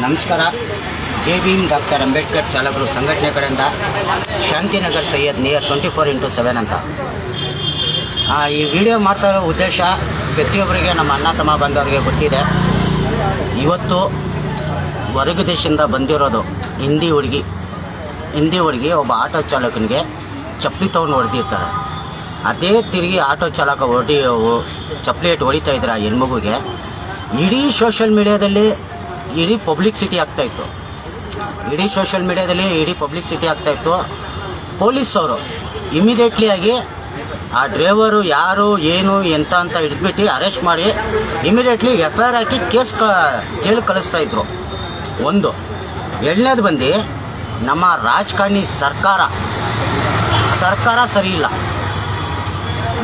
ನಮಸ್ಕಾರ. J Bhim doctor Ambedkar ಚಾಲಕರು ಸಂಘಟನೆ ಕಡೆಯಿಂದ ಶಾಂತಿನಗರ್ ಸೈಯದ್ ನಿಯರ್ 24x7 ಅಂತ ಈ ವಿಡಿಯೋ ಮಾಡ್ತಾ ಇರೋ ಉದ್ದೇಶ ಪ್ರತಿಯೊಬ್ಬರಿಗೆ ನಮ್ಮ ಅಣ್ಣ ತಮ್ಮ ಬಂದವರಿಗೆ ಗೊತ್ತಿದೆ. ಇವತ್ತು ಹೊರಗ ದೇಶದಿಂದ ಬಂದಿರೋದು ಹಿಂದಿ ಹುಡುಗಿ ಒಬ್ಬ ಆಟೋ ಚಾಲಕನಿಗೆ ಚಪ್ಪಲಿ ತೊಗೊಂಡು ಹೊಡೆದಿರ್ತಾರೆ. ಅದೇ ತಿರುಗಿ ಆಟೋ ಚಾಲಕ ಚಪ್ಪಲಿ ಇಟ್ಟು ಹೊಡಿತಾ ಇದ್ದಾರೆ ಆ ಹೆಣ್ಮಗುಗೆ. ಇಡೀ ಸೋಷಿಯಲ್ ಮೀಡಿಯಾದಲ್ಲಿ ಇಡೀ ಪಬ್ಲಿಸಿಟಿ ಆಗ್ತಾಯಿತ್ತು. ಪೊಲೀಸವರು ಇಮಿಡಿಯೇಟ್ಲಿ ಆಗಿ ಆ ಡ್ರೈವರು ಯಾರು ಏನು ಎಂತ ಅಂತ ಹಿಡಿದ್ಬಿಟ್ಟು ಅರೆಸ್ಟ್ ಮಾಡಿ ಇಮಿಡಿಯೇಟ್ಲಿ FIR ಹಾಕಿ ಕೇಸ್ ಜೈಲಿಗೆ ಕಳಿಸ್ತಾಯಿದ್ರು. ಒಂದು ಎರಡನೇದು ಬಂದು ನಮ್ಮ ರಾಜಕಾರಣಿ ಸರ್ಕಾರ ಸರಿ ಇಲ್ಲ.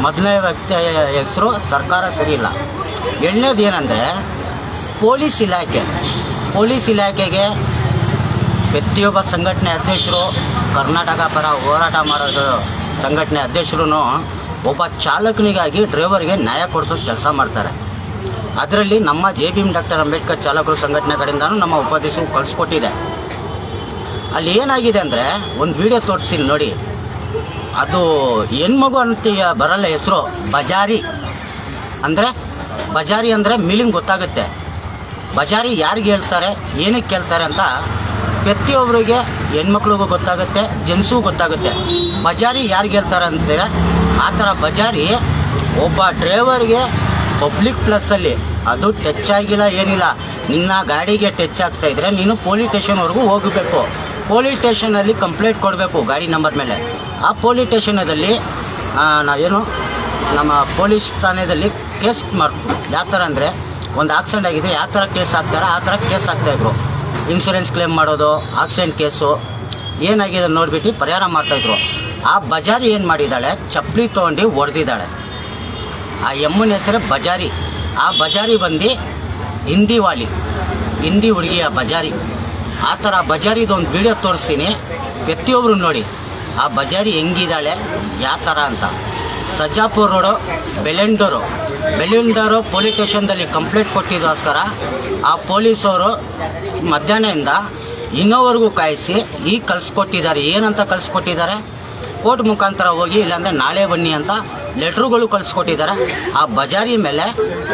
ಮೊದಲನೇ ವ್ಯಕ್ತಿ ಹೆಸರು ಸರ್ಕಾರ ಸರಿ ಇಲ್ಲ. ಎರಡನೇದು ಏನಂದರೆ ಪೊಲೀಸ್ ಇಲಾಖೆಗೆ ಪ್ರತಿಯೊಬ್ಬ ಸಂಘಟನೆ ಅಧ್ಯಕ್ಷರು, ಕರ್ನಾಟಕ ಪರ ಹೋರಾಟ ಮಾಡೋದು ಸಂಘಟನೆ ಅಧ್ಯಕ್ಷರು ಒಬ್ಬ ಚಾಲಕನಿಗಾಗಿ ಡ್ರೈವರ್ಗೆ ನ್ಯಾಯ ಕೊಡಿಸೋದು ಕೆಲಸ ಮಾಡ್ತಾರೆ. ಅದರಲ್ಲಿ ನಮ್ಮ ಜೆ ಭೀಮ್ ಡಾಕ್ಟರ್ ಅಂಬೇಡ್ಕರ್ ಚಾಲಕರು ಸಂಘಟನೆ ಕಡೆಯಿಂದನೂ ನಮ್ಮ ಉಪಾಧ್ಯಕ್ಷರು ಕಳಿಸ್ಕೊಟ್ಟಿದೆ. ಅಲ್ಲಿ ಏನಾಗಿದೆ ಅಂದರೆ ಒಂದು ವಿಡಿಯೋ ತೋರಿಸಿ ನೋಡಿ. ಅದು ಹೆಣ್ಮಗು ಅಂತ ಬರಲ್ಲ ಹೆಸರು, ಬಜಾರಿ ಅಂದರೆ ಮೀನಿಂಗ್ ಗೊತ್ತಾಗುತ್ತೆ. ಬಜಾರಿ ಯಾರಿಗೆ ಹೇಳ್ತಾರೆ, ಏನಕ್ಕೆ ಕೇಳ್ತಾರೆ ಅಂತ ಪ್ರತಿಯೊಬ್ಬರಿಗೆ ಹೆಣ್ಮಕ್ಳಿಗೂ ಗೊತ್ತಾಗುತ್ತೆ, ಜೆಂಟ್ಸಿಗೂ ಗೊತ್ತಾಗುತ್ತೆ. ಬಜಾರಿ ಯಾರಿಗೆ ಹೇಳ್ತಾರೆ ಅಂತಾರೆ, ಆ ಥರ ಬಜಾರಿ ಒಬ್ಬ ಡ್ರೈವರ್ಗೆ ಪಬ್ಲಿಕ್ ಪ್ಲಸ್ಸಲ್ಲಿ ಅದು ಟಚ್ ಆಗಿಲ್ಲ ಏನಿಲ್ಲ, ನಿನ್ನ ಗಾಡಿಗೆ ಟಚ್ ಆಗ್ತಾಯಿದ್ರೆ ನೀನು ಪೊಲೀಸ್ ಸ್ಟೇಷನ್ವರೆಗೂ ಹೋಗಬೇಕು. ಪೊಲೀಸ್ ಸ್ಟೇಷನಲ್ಲಿ ಕಂಪ್ಲೇಂಟ್ ಕೊಡಬೇಕು ಗಾಡಿ ನಂಬರ್ ಮೇಲೆ. ಆ ಪೊಲೀಸ್ ಸ್ಟೇಷನಲ್ಲಿ ನಮ್ಮ ಪೊಲೀಸ್ ಠಾಣೆಯಲ್ಲಿ ಕೇಸ್ ಮಾಡ್ತೀವಿ. ಯಾವ ಥರ ಅಂದರೆ ಒಂದು ಆಕ್ಸಿಡೆಂಟ್ ಆಗಿದೆ, ಯಾವ ಥರ ಕೇಸ್ ಹಾಕ್ತಾರೆ ಆ ಥರ ಕೇಸ್ ಹಾಕ್ತಾಯಿದ್ರು. ಇನ್ಶೂರೆನ್ಸ್ ಕ್ಲೇಮ್ ಮಾಡೋದು, ಆಕ್ಸಿಡೆಂಟ್ ಕೇಸು ಏನಾಗಿದೆ ನೋಡಿಬಿಟ್ಟು ಪರಿಹಾರ ಮಾಡ್ತಾಯಿದ್ರು. ಆ ಬಜಾರಿ ಏನು ಮಾಡಿದ್ದಾಳೆ, ಚಪ್ಪಲಿ ತೊಗೊಂಡು ಹೊಡೆದಿದ್ದಾಳೆ. ಆ ಎಮ್ಮನ ಹೆಸರು ಬಜಾರಿ. ಆ ಬಜಾರಿ ಬಂದು ಹಿಂದಿ ಹುಡುಗಿಯ ಬಜಾರಿ. ಆ ಥರ ಬಜಾರಿದೊಂದು ವಿಡಿಯೋ ತೋರಿಸ್ತೀನಿ, ಪ್ರತಿಯೊಬ್ಬರು ನೋಡಿ ಆ ಬಜಾರಿ ಹೆಂಗಿದ್ದಾಳೆ ಯಾವ ಥರ ಅಂತ. ಸಜ್ಜಾಪುರ ರೋಡು ಬೆಲೆಂಡರು ಪೊಲೀಸ್ ಸ್ಟೇಷನ್ದಲ್ಲಿ ಕಂಪ್ಲೇಂಟ್ ಕೊಟ್ಟಿದ್ದೋಸ್ಕರ ಆ ಪೊಲೀಸವರು ಮಧ್ಯಾಹ್ನದಿಂದ ಇನ್ನೋವರೆಗೂ ಕಾಯಿಸಿ ಈಗ ಕಳಿಸ್ಕೊಟ್ಟಿದ್ದಾರೆ. ಏನಂತ ಕಳಿಸ್ಕೊಟ್ಟಿದ್ದಾರೆ, ಕೋರ್ಟ್ ಮುಖಾಂತರ ಹೋಗಿ ಇಲ್ಲಾಂದರೆ ನಾಳೆ ಬನ್ನಿ ಅಂತ ಲೆಟ್ರುಗಳು ಕಳಿಸ್ಕೊಟ್ಟಿದ್ದಾರೆ. ಆ ಬಜಾರಿ ಮೇಲೆ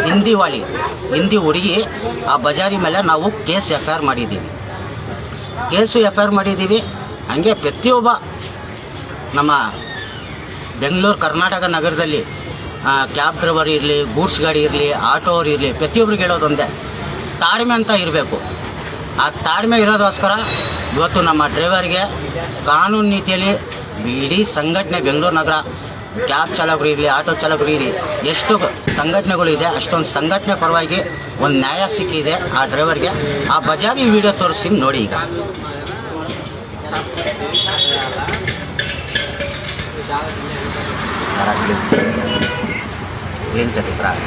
ಹಿಂದಿ ಹುಡುಗಿ ಆ ಬಜಾರಿ ಮೇಲೆ ನಾವು ಕೇಸ್ FIR ಮಾಡಿದ್ದೀವಿ. ಹಂಗೆ ಪ್ರತಿಯೊಬ್ಬ ನಮ್ಮ ಬೆಂಗಳೂರು ಕರ್ನಾಟಕ ನಗರದಲ್ಲಿ ಕ್ಯಾಬ್ ಡ್ರೈವರ್ ಇರಲಿ, ಗೂಡ್ಸ್ ಗಾಡಿ ಇರಲಿ, ಆಟೋ ಅವ್ರು ಇರಲಿ, ಪ್ರತಿಯೊಬ್ಬರಿಗೆ ಹೇಳೋದೊಂದೇ, ತಾಳ್ಮೆ ಅಂತ ಇರಬೇಕು. ಆ ತಾಳ್ಮೆ ಇರೋದೋಸ್ಕರ ಇವತ್ತು ನಮ್ಮ ಡ್ರೈವರ್ಗೆ ಕಾನೂನು ನೀತಿಯಲ್ಲಿ ಇಡೀ ಸಂಘಟನೆ ಬೆಂಗಳೂರು ನಗರ ಕ್ಯಾಬ್ ಚಾಲಕರು ಇರಲಿ, ಆಟೋ ಚಾಲಕರು ಇರಲಿ, ಎಷ್ಟು ಸಂಘಟನೆಗಳು ಇದೆ ಅಷ್ಟೊಂದು ಸಂಘಟನೆ ಪರವಾಗಿ ಒಂದು ನ್ಯಾಯ ಸಿಕ್ಕಿದೆ ಆ ಡ್ರೈವರ್ಗೆ. ಆ ಬಜಾರಿ ವಿಡಿಯೋ ತೋರಿಸ್ತೀನಿ ನೋಡಿ. ಈಗ क्लीन से दिख रहा है.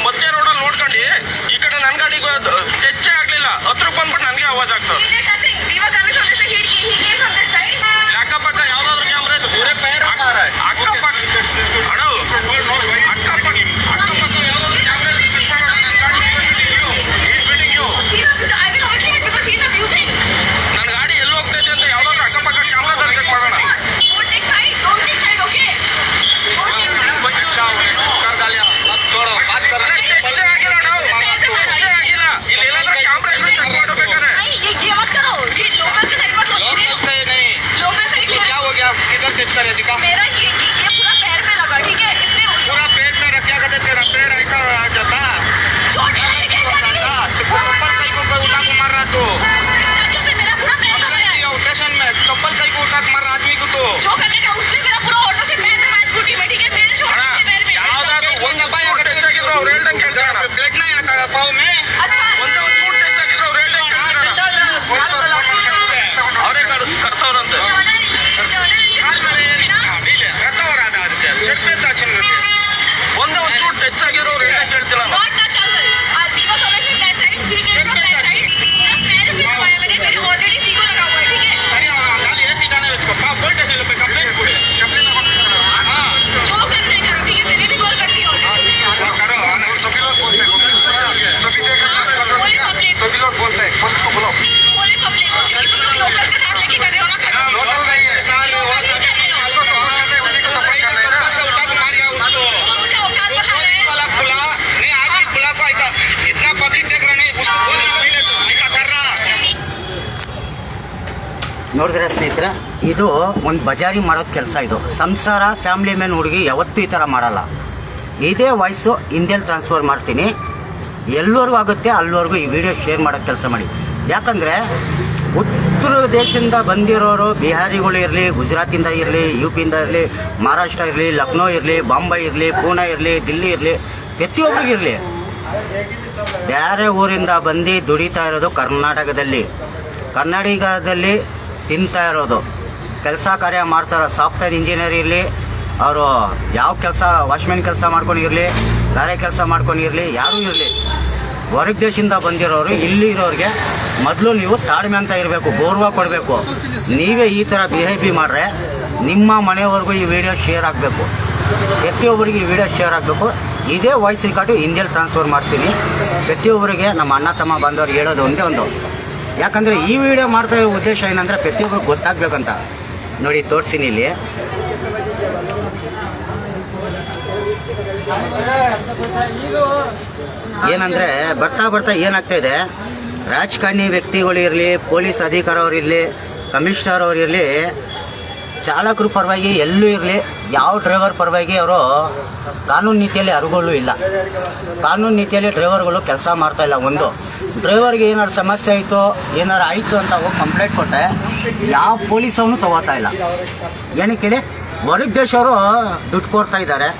ಮಧ್ಯ ರೋಡಲ್ಲಿ ನೋಡ್ಕೊಂಡು ಈ ಕಡೆ ನನ್ನ ಗಾಡಿಗೆ ಟೆಚ್ಚೇ ಆಗಲಿಲ್ಲ, ಹತ್ರಕ್ಕೆ ಬಂದ್ಬಿಟ್ಟು ನನಗೆ ಆವಾಜ್ ಆಗ್ತದೆ. ಅಕ್ಕಪಕ್ಕ ಯಾವ್ದಾದ್ರು ಕ್ಯಾಮ್ರಾ ಇದೆ ಅಕ್ಕಪಕ್ಕ ಯಾವ್ದಾದ್ರು ಕ್ಯಾಮ್ರಾ ಚೆಕ್ ಮಾಡೋಣ. ನನ್ನ ಗಾಡಿ ಎಲ್ಲಿ ಹೋಗ್ತೈತೆ ಅಂತ ಯಾವ್ದಾದ್ರು ಅಕ್ಕಪಕ್ಕ ಕ್ಯಾಮ್ರಾದಲ್ಲಿ ಚೆಕ್ ಮಾಡೋಣ. ನೋಡಿದ್ರೆ ಸ್ನೇಹಿತರೆ, ಇದು ಒಂದು ಬಜಾರಿ ಮಾಡೋದು ಕೆಲಸ. ಇದು ಸಂಸಾರ ಫ್ಯಾಮಿಲಿ ಮ್ಯಾನ್ ಹುಡುಗಿ ಯಾವತ್ತೂ ಈ ಥರ ಮಾಡಲ್ಲ. ಇದೇ ವಾಯ್ಸು ಹಿಂದಿಯಲ್ಲಿ ಟ್ರಾನ್ಸ್ಫರ್ ಮಾಡ್ತೀನಿ. ಎಲ್ಲರಿಗೂ ಆಗುತ್ತೆ ಅಲ್ಲಿವರೆಗೂ ಈ ವಿಡಿಯೋ ಶೇರ್ ಮಾಡೋಕ್ಕೆ ಕೆಲಸ ಮಾಡಿ. ಯಾಕಂದರೆ ಉತ್ತರ ದೇಶದಿಂದ ಬಂದಿರೋರು, ಬಿಹಾರಿಗಳು ಇರಲಿ, ಗುಜರಾತಿಂದ ಇರಲಿ, ಯು ಪಿಯಿಂದ ಇರಲಿ, ಮಹಾರಾಷ್ಟ್ರ ಇರಲಿ, ಲಕ್ನೋ ಇರಲಿ, ಬಾಂಬೆ ಇರಲಿ, ಪೂಣೆ ಇರಲಿ, ದಿಲ್ಲಿ ಇರಲಿ, ಪ್ರತಿಯೊಬ್ಬರಿಗಿರಲಿ, ಬೇರೆ ಊರಿಂದ ಬಂದು ದುಡಿತಾ ಇರೋದು ಕರ್ನಾಟಕದಲ್ಲಿ ತಿಂತಾ ಇರೋದು, ಕೆಲಸ ಕಾರ್ಯ ಮಾಡ್ತಾರೋ ಸಾಫ್ಟ್ವೇರ್ ಇಂಜಿನಿಯರ್ ಇರಲಿ, ಅವರು ಯಾವ ಕೆಲಸ ವಾಚ್ಮ್ಯಾನ್ ಕೆಲಸ ಮಾಡ್ಕೊಂಡಿರಲಿ, ಬೇರೆ ಕೆಲಸ ಮಾಡ್ಕೊಂಡಿರಲಿ, ಯಾರೂ ಇರಲಿ, ಹೊರಗೆ ದೇಶದಿಂದ ಬಂದಿರೋರು ಇಲ್ಲಿ ಇರೋರಿಗೆ ಮೊದಲು ನೀವು ತಾಳ್ಮೆ ಅಂತ ಇರಬೇಕು, ಗೌರವ ಕೊಡಬೇಕು. ನೀವೇ ಈ ಥರ ಬಿಹೇವಿ ಮಾಡ್ರೆ ನಿಮ್ಮ ಮನೆಯವ್ರಿಗೂ ಈ ವಿಡಿಯೋ ಶೇರ್ ಆಗಬೇಕು, ಪ್ರತಿಯೊಬ್ಬರಿಗೆ ಈ ವಿಡಿಯೋ ಶೇರ್ ಆಗಬೇಕು. ಇದೇ ವಾಯ್ಸ್ ರೆಕಾರ್ಡು ಹಿಂದಿಯಲ್ಲಿ ಟ್ರಾನ್ಸ್ಫರ್ ಮಾಡ್ತೀನಿ. ಪ್ರತಿಯೊಬ್ಬರಿಗೆ ನಮ್ಮ ಅಣ್ಣ ತಮ್ಮ ಬಂದವ್ರಿಗೆ ಹೇಳೋದು ಒಂದೇ ಒಂದು, ಯಾಕಂದರೆ ಈ ವಿಡಿಯೋ ಮಾಡ್ತಾ ಇರೋ ಉದ್ದೇಶ ಏನಂದರೆ ಪ್ರತಿಯೊಬ್ಬರಿಗೆ ಗೊತ್ತಾಗಬೇಕಂತ. ನೋಡಿ ತೋರಿಸ್ತೀನಿ ಇಲ್ಲಿ. ಏನಂದರೆ ಬರ್ತಾ ಏನಾಗ್ತಾ ಇದೆ, ರಾಜಕಾರಣಿ ವ್ಯಕ್ತಿಗಳು ಇರಲಿ, ಪೊಲೀಸ್ ಅಧಿಕಾರವ್ರು ಇರಲಿ, ಕಮಿಷನರ್ ಅವ್ರು ಇರಲಿ, ಚಾಲಕರು ಪರವಾಗಿ ಎಲ್ಲೂ ಇರಲಿ, ಯಾವ ಡ್ರೈವರ್ ಪರವಾಗಿ ಅವರು ಕಾನೂನು ನೀತಿಯಲ್ಲಿ ಅರಿವುಗಳು ಇಲ್ಲ. ಕಾನೂನು ನೀತಿಯಲ್ಲಿ ಡ್ರೈವರ್ಗಳು ಕೆಲಸ ಮಾಡ್ತಾ ಇಲ್ಲ. ಒಂದು ಡ್ರೈವರ್ಗೆ ಏನಾದ್ರು ಸಮಸ್ಯೆ ಆಯಿತು, ಏನಾರು ಆಯಿತು ಅಂತ ಹೋಗಿ ಕಂಪ್ಲೇಂಟ್ ಕೊಟ್ಟರೆ ಯಾವ ಪೊಲೀಸವನು ತಗೋತಾ ಇಲ್ಲ. ಏನಕ್ಕೆ ಹೇಳಿ, ಹೊರಗೆ ದೇಶವರು ದುಡ್ಡು ಕೊಡ್ತಾ ಇದ್ದಾರೆ.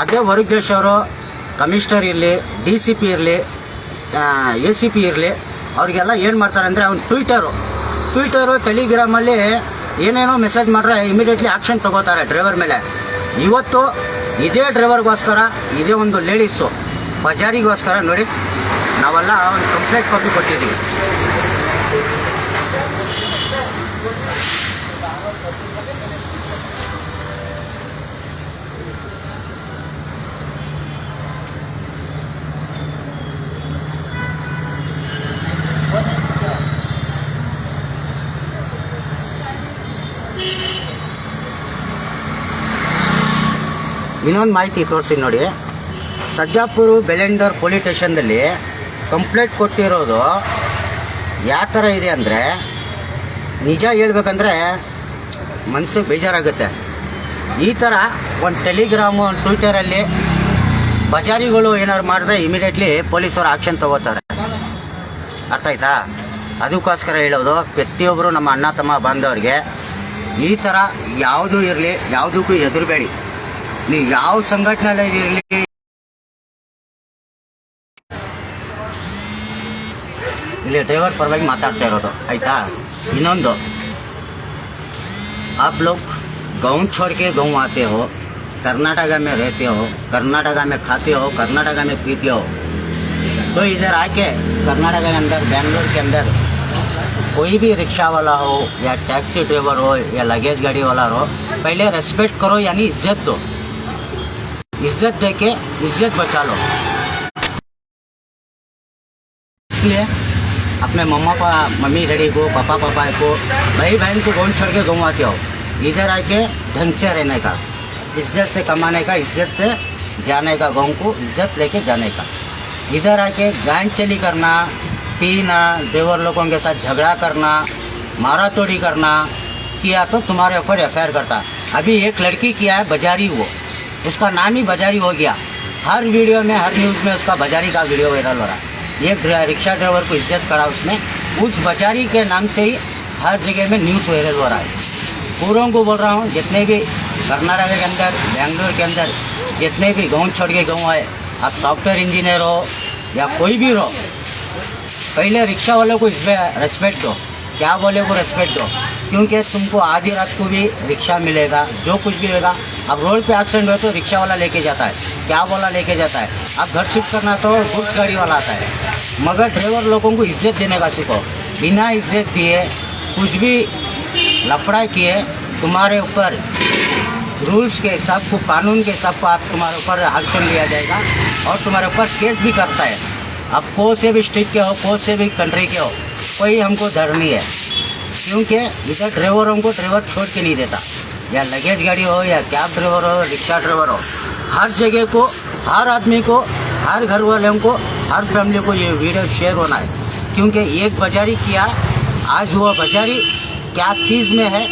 ಅದೇ ಹೊರಗೆ ದೇಶವರು ಕಮಿಷನರ್ ಇರಲಿ, DCP ಇರಲಿ, ACP ಇರಲಿ, ಅವ್ರಿಗೆಲ್ಲ ಏನು ಮಾಡ್ತಾರೆ ಅಂದರೆ ಅವ್ನು ಟ್ವಿಟರು ಟೆಲಿಗ್ರಾಮಲ್ಲಿ ಏನೇನೋ ಮೆಸೇಜ್ ಮಾಡ್ರೆ ಇಮಿಡಿಯೇಟ್ಲಿ ಆ್ಯಕ್ಷನ್ ತೊಗೋತಾರೆ ಡ್ರೈವರ್ ಮೇಲೆ. ಇವತ್ತು ಇದೇ ಡ್ರೈವರ್ಗೋಸ್ಕರ, ಇದೇ ಒಂದು ಲೇಡೀಸು ಬಜಾರಿಗೋಸ್ಕರ ನೋಡಿ ನಾವೆಲ್ಲ ಒಂದು ಕಂಪ್ಲೇಂಟ್ ಕೊಟ್ಟಿದ್ದೀವಿ. ಇನ್ನೊಂದು ಮಾಹಿತಿ ತೋರಿಸಿ ನೋಡಿ. ಸಜ್ಜಾಪುರ ಬೆಲೆಂಡರ್ ಪೊಲೀಸ್ ಸ್ಟೇಷನ್ದಲ್ಲಿ ಕಂಪ್ಲೇಂಟ್ ಕೊಟ್ಟಿರೋದು ಯಾವ ಥರ ಇದೆ ಅಂದರೆ, ನಿಜ ಹೇಳ್ಬೇಕಂದ್ರೆ ಮನಸ್ಸಿಗೆ ಬೇಜಾರಾಗುತ್ತೆ. ಈ ಥರ ಒಂದು ಟೆಲಿಗ್ರಾಮು, ಒಂದು ಟ್ವಿಟರಲ್ಲಿ ಬಜಾರಿಗಳು ಏನಾದ್ರು ಮಾಡಿದ್ರೆ ಇಮಿಡಿಯೇಟ್ಲಿ ಪೊಲೀಸರು ಆಕ್ಷನ್ ತಗೋತಾರೆ. ಅರ್ಥ ಆಯ್ತಾ? ಅದಕ್ಕೋಸ್ಕರ ಹೇಳೋದು, ಪ್ರತಿಯೊಬ್ಬರು ನಮ್ಮ ಅಣ್ಣ ತಮ್ಮ ಬಾಂಧವರಿಗೆ ಈ ಥರ ಯಾವುದೂ ಇರಲಿ, ಯಾವುದಕ್ಕೂ ಹೆದರಬೇಡಿ. ನೀವು ಯಾವ ಸಂಘಟನೆ ಇರಲಿ, ಇಲ್ಲಿ ಡ್ರೈವರ್ ಪರವಾಗಿ ಮಾತಾಡ್ತಾ ಇರೋದು ಆಯಿತಾ. ಇನ್ನೊಂದು, आप लोग गाँव छोड़ के गाँव आते हो, कर्नाटका में रहते हो, कर्नाटका में खाते हो, कर्नाटका में पीते हो, तो इधर आके कर्नाटका के अंदर, बेंगलोर के अंदर कोई भी रिक्शा वाला हो या टैक्सी ड्राइवर हो या लगेज गाड़ी वाला हो, पहले रेस्पेक्ट करो, यानी इज्जत दो. इज्जत दे के इज्जत बचा लो. इसलिए अपने मम्मी डैडी को, पापा को, भाई बहन को गाँव छोड़ के गाँव आते हो, इधर आके ढंग से रहने का, इज्जत से कमाने का, इज्जत से जाने का, गाँव को इज्जत लेके जाने का. इधर आके गांड चली करना, पीना, ड्राइवर लोगों के साथ झगड़ा करना, मारा तोड़ी करना किया तो तुम्हारे ऊपर FIR करता. अभी एक लड़की किया है बजारी, वो उसका नाम ही बजारी हो गया. हर वीडियो में, हर न्यूज़ में उसका बजारी का वीडियो वायरल हो रहा है. एक रिक्शा ड्राइवर को इज्जत करा उसने, उस बजारी के नाम से ही हर जगह में न्यूज़ वायरल हो रहा है. पूरों को बोल रहा हूँ, जितने भी कर्नाटक के अंदर, बेंगलोर के अंदर जितने भी गाँव छोड़ के गाँव आए, आप सॉफ्टवेयर इंजीनियर हो या कोई भी हो, पहले रिक्शा वालों को इसमें रेस्पेक्ट दो. क्या बोले को रेस्पेक्ट दो, क्योंकि तुमको आधी रात को भी रिक्शा मिलेगा, जो कुछ भी होगा. अब रोड पे एक्सीडेंट हो तो रिक्शा वाला लेके जाता है, क्या बोला लेके जाता है. अब घर शिफ्ट करना तो गुड्स गाड़ी वाला आता है. मगर ड्राइवर लोगों को इज्जत देने का सीखो. बिना इज्जत दिए, कुछ भी लफड़ा किए, तुम्हारे ऊपर रूल्स के हिसाब को, कानून के हिसाब को तुम्हारे ऊपर एक्शन लिया जाएगा और तुम्हारे ऊपर केस भी करता है. अब कोई से भी स्टेट के हो, कोई से भी कंट्री के हो, कोई हमको डर नहीं है. क्योंकि इधर ड्राइवरों को ड्राइवर छोड़ के नहीं देता, या लगेज गाड़ी हो, या कैब ड्राइवर हो, रिक्शा ड्राइवर हो, हर जगह को, हर आदमी को, हर घर वालों को, हर फैमिली को ये वीडियो शेयर होना है. क्योंकि एक बजारी किया, आज वो बजारी क्या चीज़ में है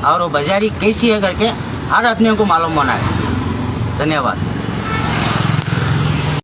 और वो बाजारी कैसी है करके हर आदमी को मालूम होना है। धन्यवाद।